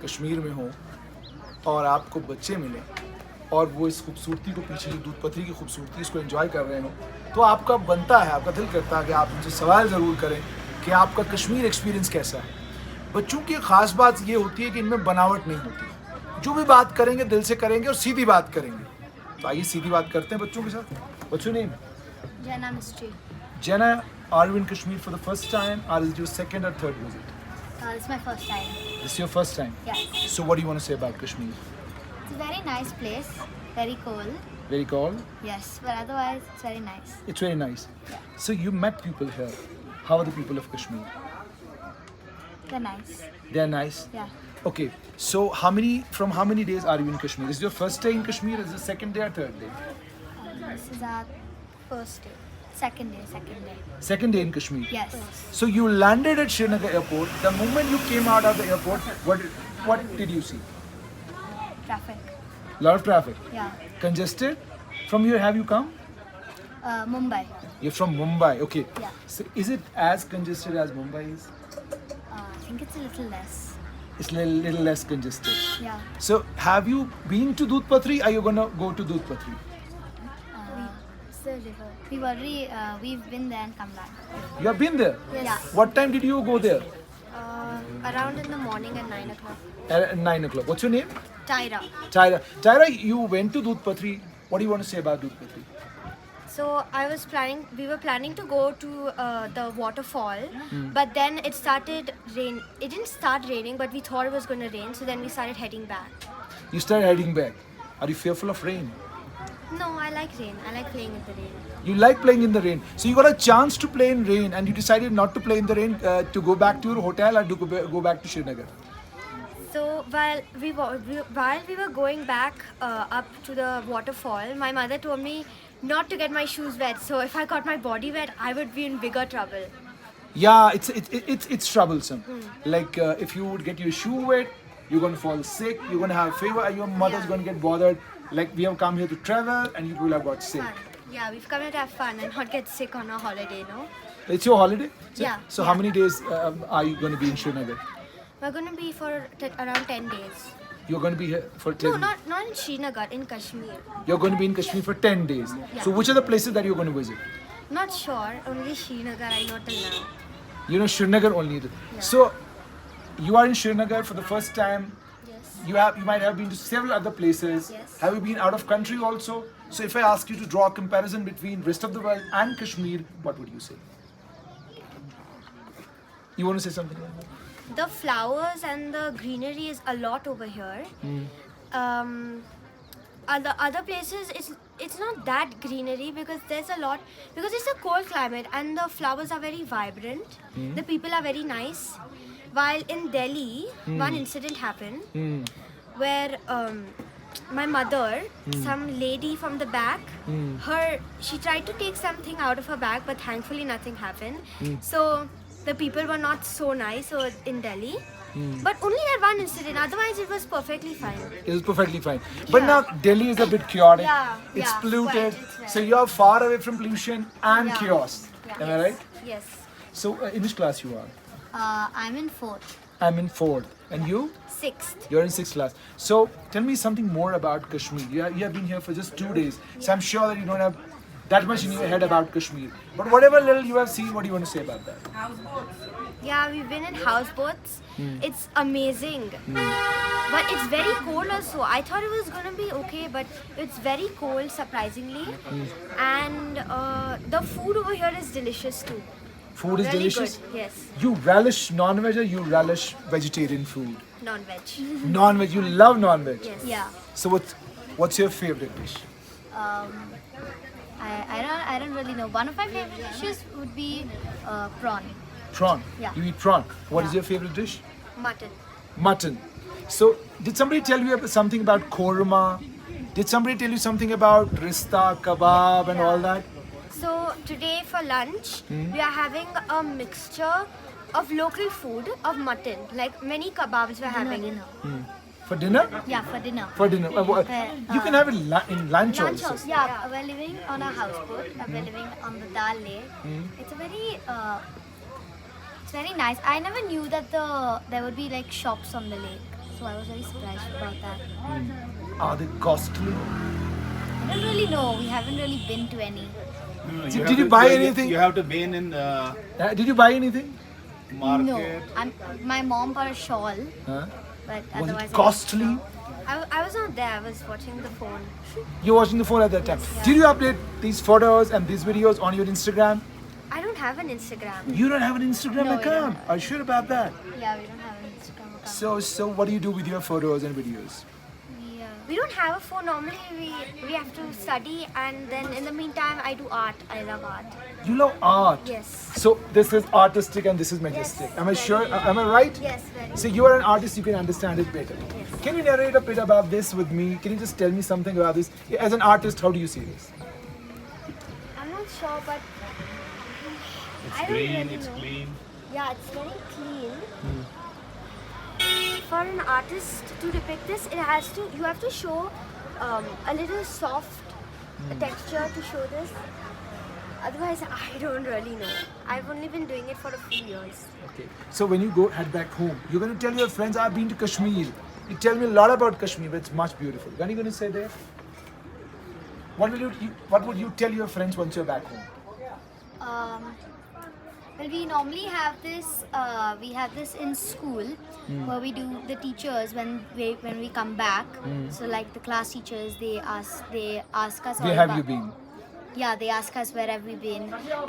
कश्मीर में हो और आपको बच्चे मिले और वो इस खूबसूरती को पीछे जो दूध पथरी की खूबसूरती इसको एंजॉय कर रहे हो, तो आपका बनता है, आपका दिल करता है कि आप उनसे सवाल ज़रूर करें कि आपका कश्मीर एक्सपीरियंस कैसा है। बच्चों की ख़ास बात ये होती है कि इनमें बनावट नहीं होती, जो भी बात करेंगे दिल से करेंगे और सीधी बात करेंगे। तो आइए सीधी बात करते हैं बच्चों के साथ। What's your name? Jana Mystery. Jenna, are you in Kashmir for the first time or is it your second or third visit? This is my first time. This is your first time? Yes. So what do you want to say about Kashmir? It's a very nice place. Very cold. Very cold? Yes, but otherwise it's very nice. It's very nice. So you met people here. How are the people of Kashmir? They're nice. They are nice? Yeah. Okay. So from how many days are you in Kashmir? Is it your first day in Kashmir? Is it the second day or third day? This is our first day. Second day. Second day in Kashmir. Yes. So you landed at Srinagar airport. The moment you came out of the airport, what did you see? Traffic. Lot of traffic. Yeah. Congested? From here have you come? Mumbai. You're from Mumbai. Okay. Yeah. So is it as congested as Mumbai is? I think it's a little less. It's little less congested. Yeah. So have you been to Dudh Patri? Are you gonna go to Dudh Patri? We've been there and come back. You have been there? Yes. Yeah. What time did you go there? Around in the morning at 9 o'clock. At 9 o'clock. What's your name? Tyra. Tyra, you went to Dudh Patri. What do you want to say about Dudh Patri? So we were planning to go to the waterfall, but then it started rain. It didn't start raining, but we thought it was going to rain, so then we started heading back. You started heading back. Are you fearful of rain? No, I like rain. I like playing in the rain. You like playing in the rain. So you got a chance to play in rain and you decided not to play in the rain to go back to your hotel or to go back to Srinagar. So while we were going back up to the waterfall, my mother told me not to get my shoes wet. So if I got my body wet, I would be in bigger trouble. Yeah, it's troublesome. Like if you would get your shoe wet, you're gonna fall sick. You're gonna have fever. Your mother's gonna get bothered. Like we have come here to travel, and you will have got sick. Fun. Yeah, we've come here to have fun and not get sick on a holiday, no? It's your holiday. Yeah. So how many days are you gonna be in Srinagar? We're going to be for around 10 days. You're gonna be here for 10. No, not in Srinagar, in Kashmir. You're gonna be in Kashmir for 10 days. Yeah. So which are the places that you're gonna visit? Not sure, only Srinagar I know till now. You know Srinagar only. Yeah. So you are in Srinagar for the first time. Yes. You might have been to several other places. Yes. Have you been out of country also? So if I ask you to draw a comparison between rest of the world and Kashmir, what would you say? You want to say something? The flowers and the greenery is a lot over here. Other places it's not that greenery because there's a lot, because it's a cold climate and the flowers are very vibrant. The people are very nice. While in Delhi, one incident happened where my mother, some lady from the back, she tried to take something out of her bag, but thankfully nothing happened. So the people were not so nice in Delhi. But only that one incident, otherwise it was perfectly fine. It was perfectly fine. But Yeah. now Delhi is a bit chaotic. Yeah, It's yeah, polluted. right, it's right. So you're far away from pollution and Yeah. chaos. Yeah. Am I right? Yes. So in which class you are? I'm in 4th. I'm in 4th. And you? 6th. You're in 6th class. So tell me something more about Kashmir. You have been here for just 2 days. So I'm sure that you don't have that much in your head about Kashmir. But whatever little you have seen, what do you want to say about that? Yeah, we've been in houseboats. It's amazing. But it's very cold also. I thought it was going to be okay, but it's very cold surprisingly. And the food over here is delicious too. Food is Really delicious. good. Yes. You relish non-veg or you relish vegetarian food? Non-veg. Non-veg. You love non-veg. Yes. Yeah. So what's your favorite dish? I don't really know. One of my favorite dishes would be prawn. Prawn. Yeah. You eat prawn. What is Yeah. your favorite dish? Mutton. Mutton. So did somebody tell you something about korma? Did somebody tell you something about rista, kebab and all that? So today for lunch, we are having a mixture of local food of mutton. Like many kebabs we're having. Dinner. For dinner? Yeah, for dinner. For dinner. You can have it in lunch Lunch also. also. Yeah, we're living on a houseboat. We're living on the Dal Lake. It's a very nice. I never knew that there would be like shops on the lake. so I was very surprised about that. Are they costly? I don't really know. We haven't really been to any. No, So have did you to- buy you- anything? You have to be in Did you buy anything? market. No. My mom bought a shawl, Huh? but Was otherwise. it costly? I was not there. I was watching the phone. You're watching the phone at that time. Did you update these photos and these videos on your Instagram? I don't have an Instagram. You don't have an Instagram No, we don't account. Are you sure about that? Yeah, we don't have an Instagram account. So what do you do with your photos and videos? Yeah. We don't have a phone. Normally, we have to study, and then in the meantime, I do art. I love art. You love art. Yes. So this is artistic and this is majestic. Yes, Am I very. sure? Am I right? Yes, very. So you are an artist, you can understand it better. Yes. Can you narrate a bit about this with me? Can you just tell me something about this? As an artist, how do you see this? I'm not sure, but It's I don't green, really it's know. clean. Yeah, it's very clean. For an artist to depict this, you have to show a little soft texture to show this. Otherwise, I don't really know. I've only been doing it for a few years. Okay. So when you head back home, you're going to tell your friends, I've been to Kashmir. You tell me a lot about Kashmir, but it's much beautiful. What are you going to say there? What would you tell your friends once you're back home? Well, we normally have this. We have this in school where we do the teachers when we come back. So like the class teachers, they ask us. all Where have about- you been? Yeah, they ask us where have we been,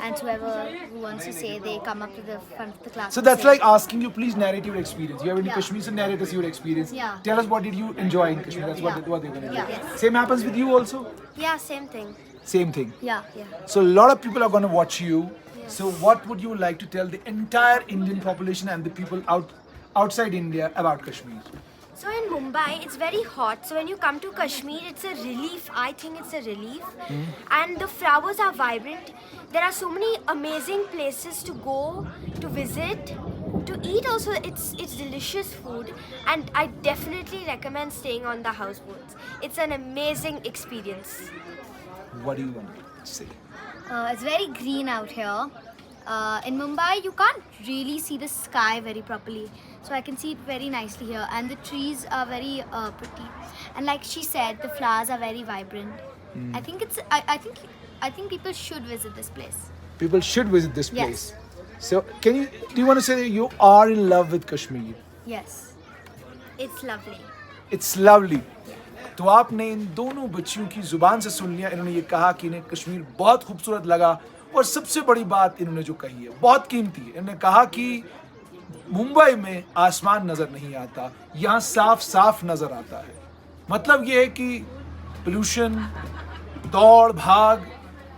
and whoever who wants to say, they come up to the front of the class. So and that's say. like asking you, please narrate your experience. You have been to Yeah. Kashmir, so narrate us your experience. Yeah. Tell us what did you enjoy in Kashmir. That's Yeah. what they're going to do. Yeah. Same happens with you also? Yeah, same thing. Same thing. Yeah. So a lot of people are going to watch you. Yes. So what would you like to tell the entire Indian population and the people outside India about Kashmir? So in Mumbai, it's very hot. So when you come to Kashmir, it's a relief. I think it's a relief. And the flowers are vibrant. There are so many amazing places to go, to visit, to eat also. It's delicious food. And I definitely recommend staying on the houseboats. It's an amazing experience. What do you want to say? It's very green out here. In Mumbai, you can't really see the sky very properly, so I can see it very nicely here. And the trees are very pretty, and like she said, the flowers are very vibrant. I think it's. I think people should visit this place. People should visit this Yes. place. So do you want to say that you are in love with Kashmir? Yes. It's lovely. It's lovely. तो आपने इन दोनों बच्चियों की जुबान से सुन लिया. इन्होंने ये कहा कि इन्हें कश्मीर बहुत खूबसूरत लगा, और सबसे बड़ी बात इन्होंने जो कही है बहुत कीमती है. इन्होंने कहा कि मुंबई में आसमान नजर नहीं आता, यहाँ साफ साफ नजर आता है. मतलब ये है कि पोल्यूशन, दौड़ भाग,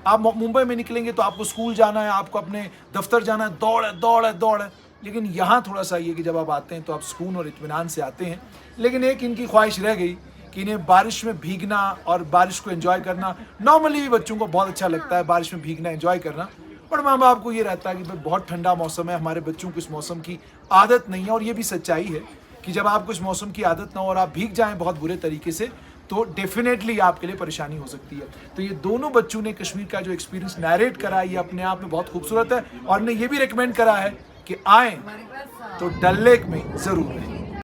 आप मुंबई में निकलेंगे तो आपको स्कूल जाना है, आपको अपने दफ्तर जाना है, दौड़ है दौड़ है दौड़ है. लेकिन यहाँ थोड़ा सा ये कि जब आप आते हैं तो आप सुकून और इत्मीनान से आते हैं. लेकिन एक इनकी ख्वाहिश रह गई कि इन्हें बारिश में भीगना और बारिश को एंजॉय करना. नॉर्मली भी बच्चों को बहुत अच्छा लगता है बारिश में भीगना, एंजॉय करना, पर माँ बाप को ये रहता है कि भाई बहुत ठंडा मौसम है, हमारे बच्चों को इस मौसम की आदत नहीं है. और ये भी सच्चाई है कि जब आपको इस मौसम की आदत ना हो और आप भीग जाएं बहुत बुरे तरीके से, तो डेफिनेटली आपके लिए परेशानी हो सकती है. तो ये दोनों बच्चों ने कश्मीर का जो एक्सपीरियंस नैरेट करा है, ये अपने आप में बहुत खूबसूरत है. और ने ये भी रिकमेंड करा है कि आएँ तो डल लेक में ज़रूर रहें.